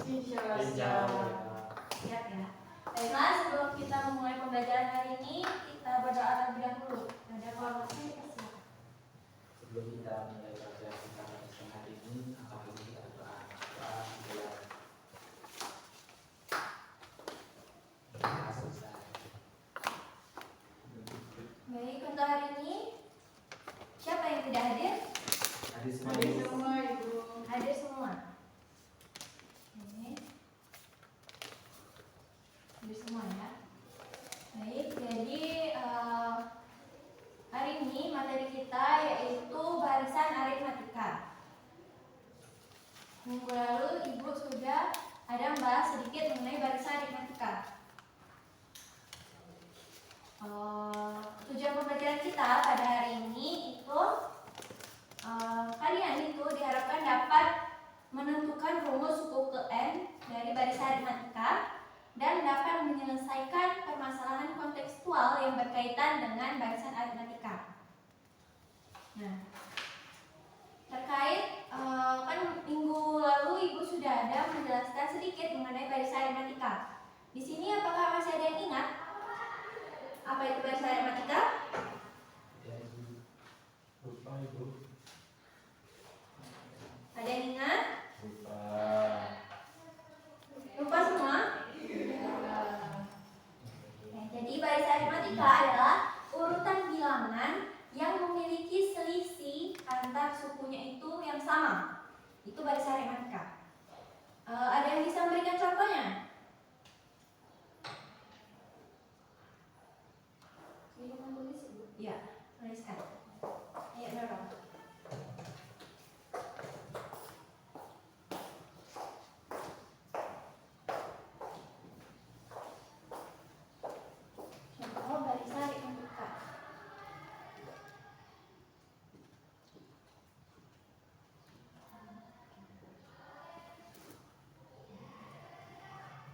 Siap ya. Baiklah, sebelum kita memulai pembelajaran hari ini, kita berdoa terlebih dahulu. Ada hormatnya dikasih. Sebelum kita mulai pelajaran kita pada hari ini, apakah kita berdoa mulai selesai. Baik, untuk hari ini siapa yang tidak hadir? Hadir semua, Ibu. Hadir semua. Oke. Hadir semua ya. Baik, jadi hari ini materi kita yaitu barisan aritmatika. Minggu lalu Ibu sudah ada membahas sedikit mengenai barisan aritmatika. Tujuan pembelajaran kita pada hari ini itu kalian itu diharapkan dapat menentukan rumus suku ke N dari barisan aritmatika dan dapat menyelesaikan permasalahan kontekstual yang berkaitan dengan barisan aritmatika. Nah, terkait kan minggu lalu Ibu sudah ada menjelaskan sedikit mengenai barisan aritmatika. Di sini apakah masih ada yang ingat apa itu barisan aritmatika? Lupa, Ibu. Ada yang ingat? Lupa. Lupa semua? Jadi barisan aritmatika adalah urutan bilangan yang memiliki selisih antar sukunya itu yang sama. Itu barisan aritmatika. Ada yang bisa memberikan contohnya? Ya, tuliskan. Ayo dorong. Contoh barisan aritmatika.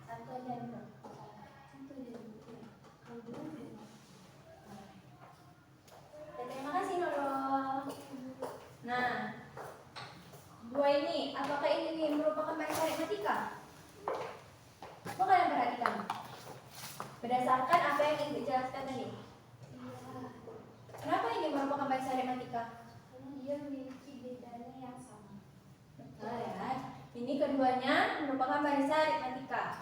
Satu aja dulu. Terima kasih Nurul. Nah, dua ini, apakah ini merupakan barisan aritmatika? Coba kalian perhatikan. Berdasarkan apa yang Ibu jelaskan tadi. Kenapa ini merupakan barisan aritmatika? Karena dia memiliki bedanya yang sama. Betul ya. Ini keduanya merupakan barisan aritmatika.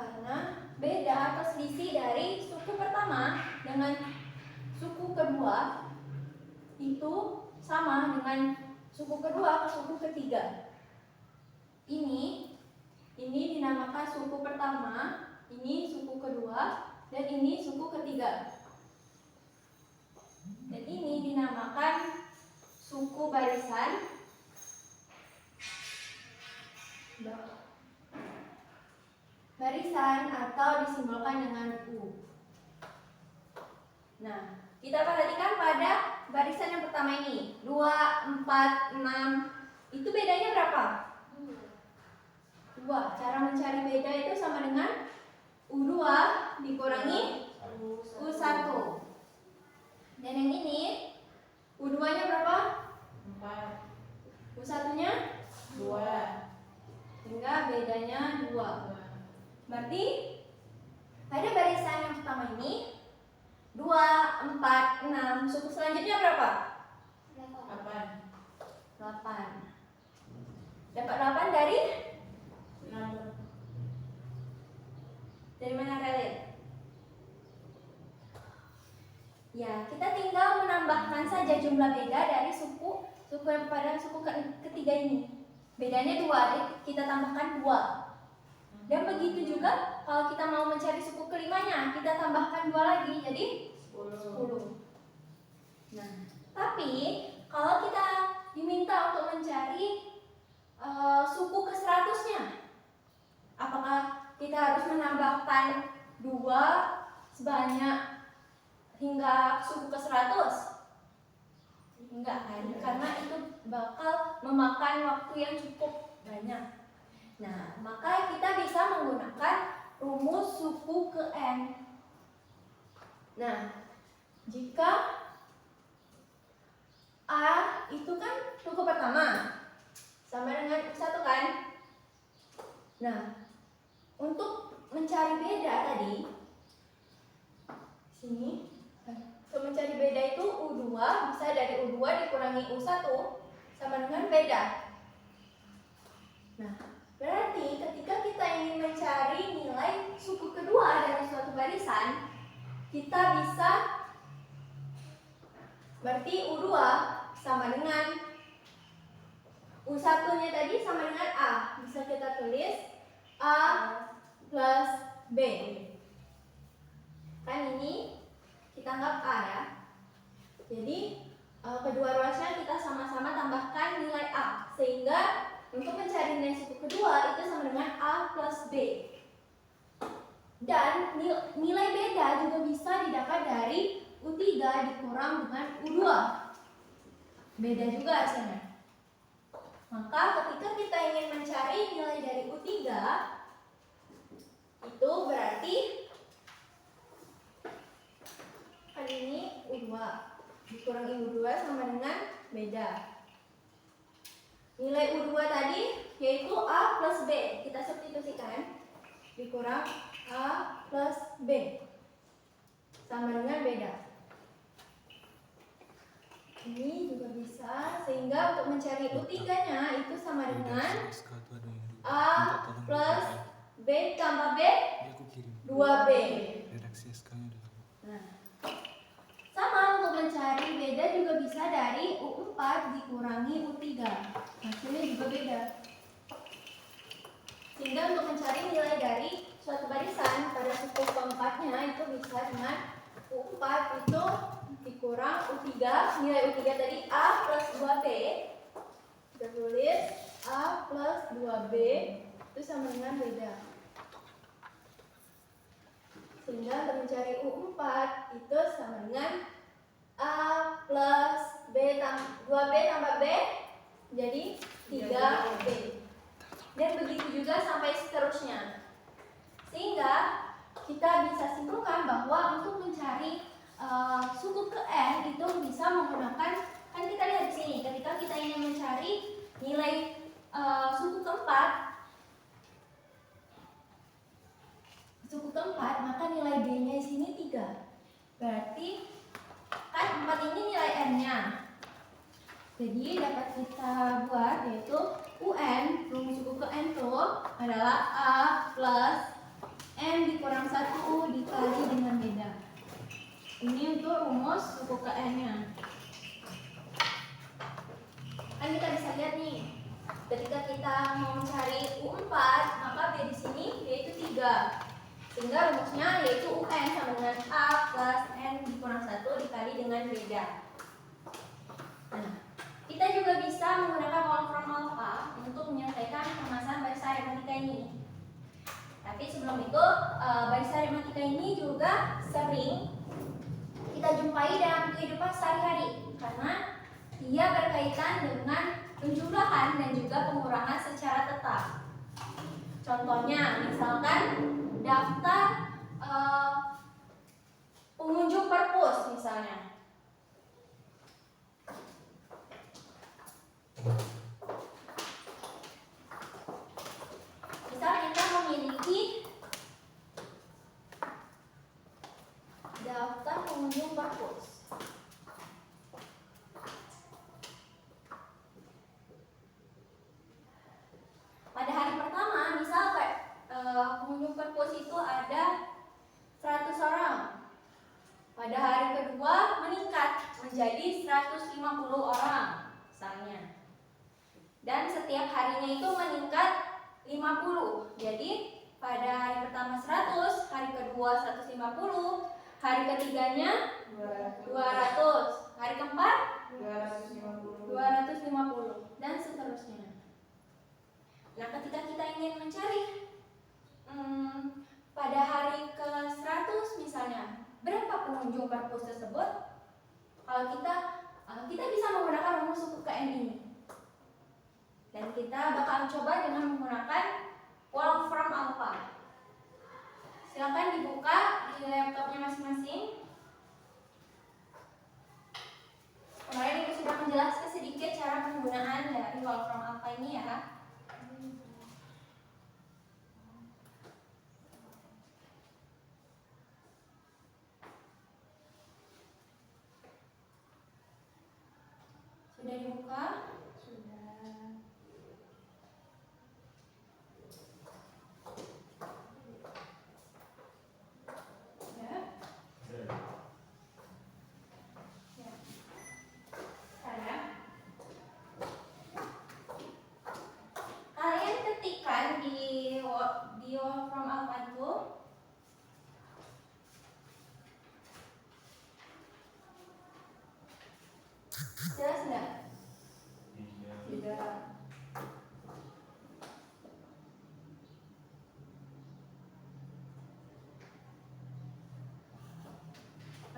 Karena beda atau selisih dari suku pertama dengan suku kedua itu sama dengan suku kedua ke suku ketiga. Ini dinamakan suku pertama, ini suku kedua, dan ini suku ketiga. Dan ini dinamakan suku barisan atau disimbolkan dengan U. Nah, kita perhatikan pada barisan yang pertama ini 2, 4, 6. Itu bedanya berapa? 2. Cara mencari beda itu sama dengan U2 dikurangi U1. Dan yang ini U2 nya berapa? 4. U1 nya 2. Sehingga bedanya 2. Berarti pada barisan yang pertama ini 2, 4, 6. Suku selanjutnya berapa? 8. Dapat 8 dari? 6. Dari mana kalian? Ya, kita tinggal menambahkan saja jumlah beda dari suku yang pada suku ketiga ini. Bedanya 2, jadi kita tambahkan 2. Dan begitu juga kalau kita mau mencari suku kelimanya, kita tambahkan 2 lagi, jadi 10. Nah, tapi kalau kita diminta untuk mencari suku ke-100-nya, apakah kita harus menambahkan 2 sebanyak hingga suku ke-100? Enggak kan? Karena itu bakal memakan waktu yang cukup banyak. Nah, maka kita bisa menggunakan rumus suku ke N. Nah, Jika A itu kan suku pertama sama dengan U1 kan? Nah, untuk mencari beda tadi sini, untuk mencari beda itu U2 bisa dari U2 dikurangi U1 sama dengan beda. Nah, berarti ketika kita ingin mencari nilai suku kedua dari suatu barisan, kita bisa berarti U2 sama dengan U1-nya tadi sama dengan A. Bisa kita tulis A plus B. Kan ini kita anggap A ya. Jadi kedua ruasnya kita sama-sama tambahkan nilai A. Sehingga untuk mencari nilai suku kedua itu sama dengan A plus B. Dan nilai beda juga bisa didapat dari U3 dikurang dengan U2. Beda juga hasilnya. Maka ketika kita ingin mencari nilai dari U3, itu berarti kali ini U2 dikurangi U2 sama dengan beda. Nilai U2 tadi yaitu A plus B. Kita substitusikan. Dikurang A plus B. Sama dengan beda. Ini juga bisa. Sehingga untuk mencari U3-nya itu sama dengan A plus B tambah B 2B. Nah, sama untuk mencari beda juga bisa dari U4 dikurangi U3. Hasilnya juga beda. Sehingga untuk mencari nilai dari suatu barisan pada suku keempatnya itu bisa dengan U4 itu dikurang U3. Nilai U3 tadi A plus 2B. Kita tulis A plus 2B itu sama dengan beda. Sehingga untuk mencari U4 itu sama dengan A plus B 2B tambah B jadi 3B. Dan begitu juga sampai seterusnya. Sehingga kita bisa simpulkan bahwa untuk mencari suku ke N itu bisa menggunakan, kan kita lihat di sini ketika kita ingin mencari nilai suku keempat, maka nilai D-nya di sini 3. Berarti kan 4 ini nilai N-nya. Jadi dapat kita buat yaitu UN, rumus suku ke N itu adalah A plus N dikurang 1 dikali dengan beda. Ini untuk rumus suku ke N-nya. Kan kita bisa lihat nih, ketika kita mau mencari U4, maka B di sini yaitu 3. Sehingga rumusnya yaitu UN sama dengan A plus N dikurang 1 dikali dengan beda. Nah, kita juga bisa menggunakan Wolfram Alpha untuk menyelesaikan permasalahan barisan aritmatika ini. Tapi sebelum itu, barisan aritmatika ini juga sering kita jumpai dalam kehidupan sehari-hari karena ia berkaitan dengan penjumlahan dan juga pengurangan secara tetap. Contohnya, misalkan daftar pengunjung perpus misalnya. Misal kita memiliki daftar pengunjung perpus. Pada hari pertama, misal pengunjung perpus itu ada 100 orang. Pada hari kedua meningkat menjadi 150 orang misalnya. Dan setiap harinya itu meningkat 50. Jadi pada hari pertama 100, hari kedua 150, hari ketiganya 200, hari keempat 250 dan seterusnya. Nah, ketika kita ingin mencari pada hari ke-100 misalnya, berapa pengunjung perpus tersebut? Kalau kita bisa menggunakan rumus suku ke N ini. Dan kita bakal coba dengan menggunakan Wolfram Alpha. Silakan dibuka di laptopnya masing-masing.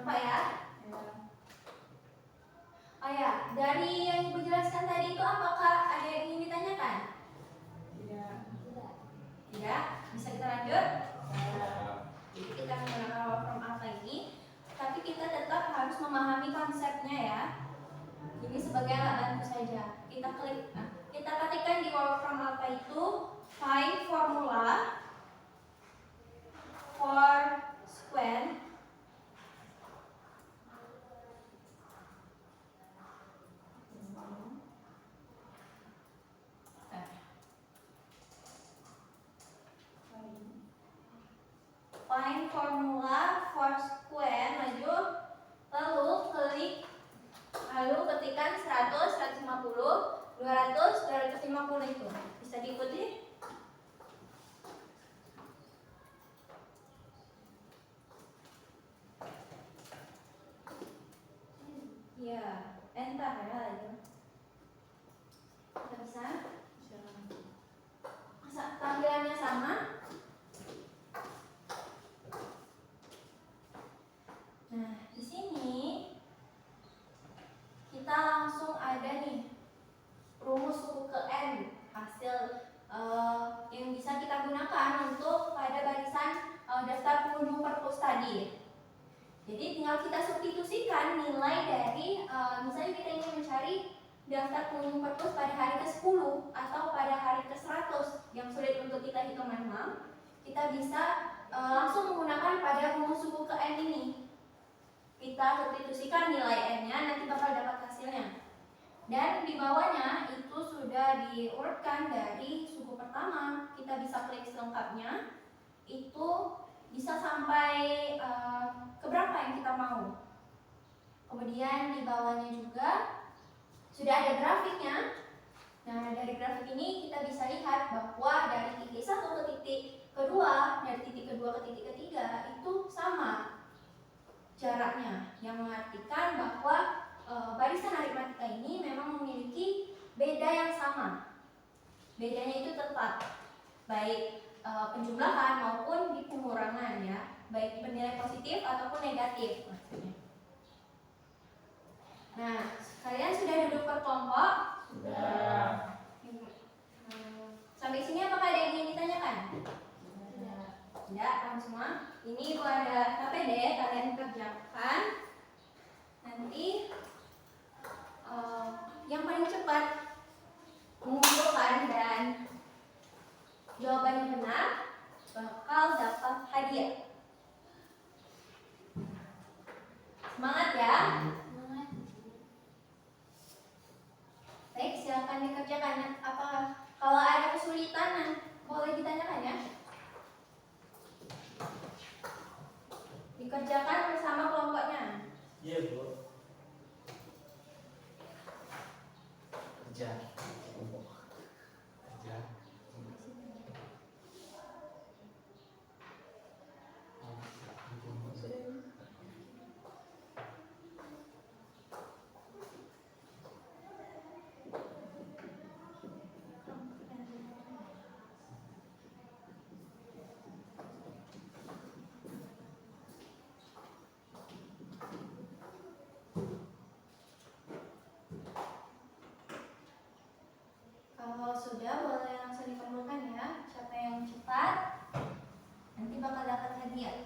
Nampak ya? Oh ya, dari yang Ibu jelaskan tadi itu apakah ada yang ingin ditanyakan? Tidak. Tidak? Bisa kita lanjut? Jadi kita menggunakan waveform from alpha ini, tapi kita tetap harus memahami konsepnya ya. Ini sebagai alat bantu saja. Kita ketikkan di waveform from alpha itu find formula for square find formula for square, maju, lalu klik, lalu ketikkan 100, 150, 200, 250 itu. Bisa diikuti? Ya, enter ya itu. Kita bisa? Tampilannya sama. Nah, di sini kita langsung ada nih rumus suku ke n, hasil yang bisa kita gunakan untuk pada barisan daftar pengunjung perpus tadi. Jadi tinggal kita substitusikan nilai dari misalnya kita ingin mencari daftar pengunjung perpus pada hari ke-10 atau pada hari ke-100 yang sulit untuk kita hitung manual, kita bisa langsung menggunakan pada rumus suku ke n ini. Kita substitusikan nilai n-nya, nanti bakal dapat hasilnya. Dan di bawahnya itu sudah diurutkan dari suku pertama. Kita bisa klik selengkapnya. Itu bisa sampai ke berapa yang kita mau. Kemudian di bawahnya juga sudah ada grafiknya. Nah, dari grafik ini kita bisa lihat bahwa dari titik 1 ke titik kedua, dari titik kedua ke titik ketiga itu sama jaraknya, yang mengartikan bahwa barisan aritmatika ini memang memiliki beda yang sama. Bedanya itu tetap baik penjumlahan maupun di pengurangan ya, baik bernilai positif ataupun negatif maksudnya. Nah, kalian sudah duduk per kelompok? Sudah. Sampai sini apakah ada yang ingin ditanyakan? Tidak, paham semua? Ini Ibu ada KPD, kalian kerjakan. Nanti yang paling cepat mengumpulkan dan jawabannya benar bakal dapat hadiah. Semangat ya. Baik, silakan dikerjakan. Kalau ada kesulitan boleh ditanyakan ya. Dikerjakan bersama kelompoknya. Iya, Bu. Kerja. Kerja. Kalau sudah boleh langsung dikumpulkan ya. Siapa yang cepat nanti bakal dapat hadiah.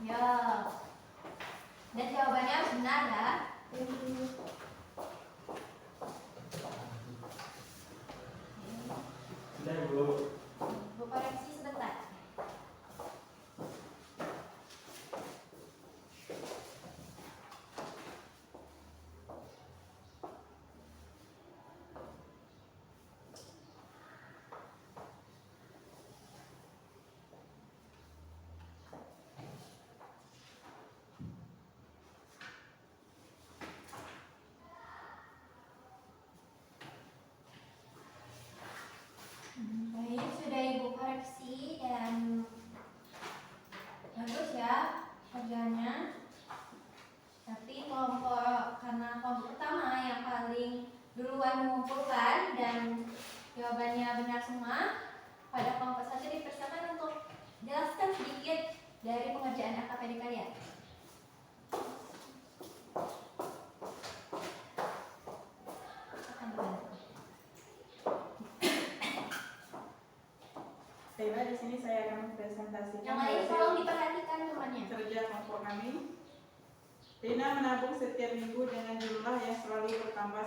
Ya. Dan jawabannya harus benar ya. Sudah, Bu. Bu koreksi sebentar. Baik. dari pengerjaan AKPD kalian? Baiklah, di sini saya akan mempresentasikan Yang lain tolong diperhatikan temannya. kerja kelompok kami. Rina menabung setiap minggu dengan jumlah yang selalu bertambah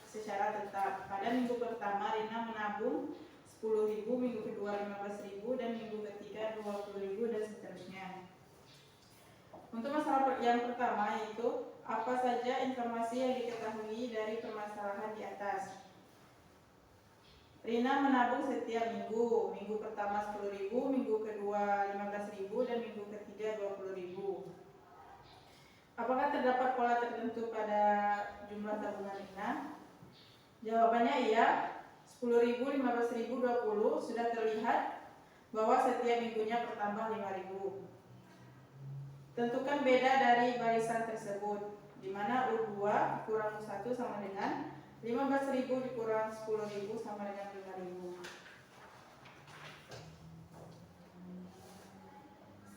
secara tetap. Pada minggu pertama Rina menabung 10.000, minggu kedua 15.000, dan minggu ketiga 20.000, dan seterusnya. Untuk masalah yang pertama, yaitu apa saja informasi yang diketahui dari permasalahan di atas. Rina menabung setiap minggu. Minggu pertama 10.000, minggu kedua 15.000, dan minggu ketiga 20.000. Apakah terdapat pola tertentu pada jumlah tabungan Rina? Jawabannya iya. 10.000, 15.000, 20 sudah terlihat bahwa setiap minggunya bertambah 5.000. Tentukan beda dari barisan tersebut, di mana U2 kurang U1 sama dengan 15.000 dikurang 10.000 sama dengan 5.000.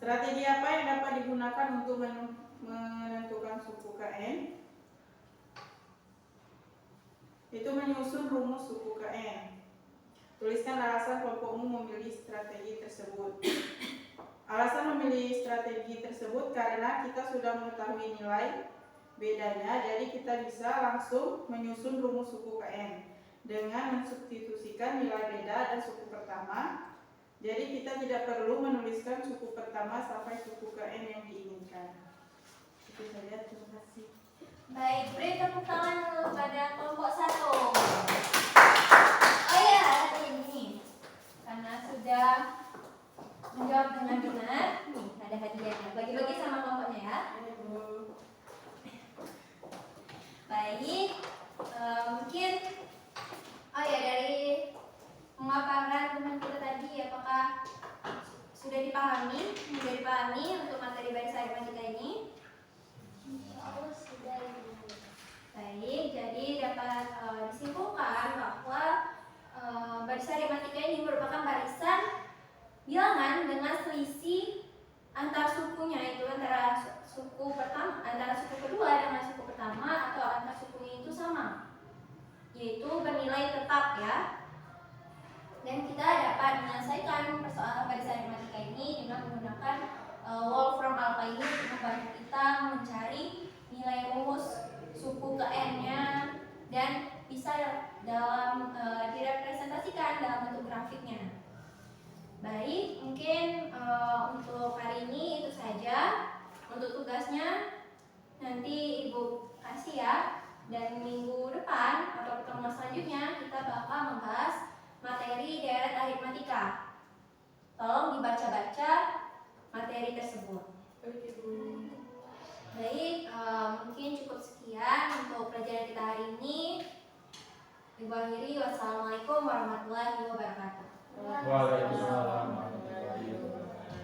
Strategi apa yang dapat digunakan untuk menentukan suku KN? Itu menyusun rumus suku KN. Tuliskan alasan kelompokmu memilih strategi tersebut. Alasan memilih strategi tersebut karena kita sudah mengetahui nilai bedanya, jadi kita bisa langsung menyusun rumus suku KN dengan mensubstitusikan nilai beda dan suku pertama. Jadi kita tidak perlu menuliskan suku pertama sampai suku KN yang diinginkan. Itu saja, terima kasih. Baik, beri tepuk tangan dulu pada kelompok 1. Oh ya, ini karena sudah menjawab dengan benar, nih ada hadiahnya. Bagi-bagi sama kelompoknya ya. Baik, mungkin dari pemaparan teman kita tadi, apakah sudah dipahami untuk materi barisan aritmatika ini? Aku sudah ibu. Baik, jadi dapat disimpulkan bahwa barisan aritmatika ini merupakan barisan bilangan dengan selisih antar sukunya, itu antara suku kedua dengan suku pertama, atau antar sukunya itu sama, yaitu bernilai tetap ya. Dan kita dapat menyelesaikan persoalan barisan aritmatika ini dengan menggunakan Wolfram Alpha ini untuk membantu kita mencari nilai rumus suku KN-nya dan bisa direpresentasikan dalam bentuk grafiknya. Baik, mungkin untuk hari ini itu saja. Untuk tugasnya nanti Ibu kasih ya. Dan minggu depan atau pertemuan selanjutnya kita bakal membahas materi deret aritmatika. Tolong dibaca-baca materi tersebut. Baik, mungkin cukup sekian untuk pelajaran kita hari ini. Ibu akhiri, wassalamualaikum warahmatullahi wabarakatuh. Waalaikumsalam warahmatullahi wabarakatuh.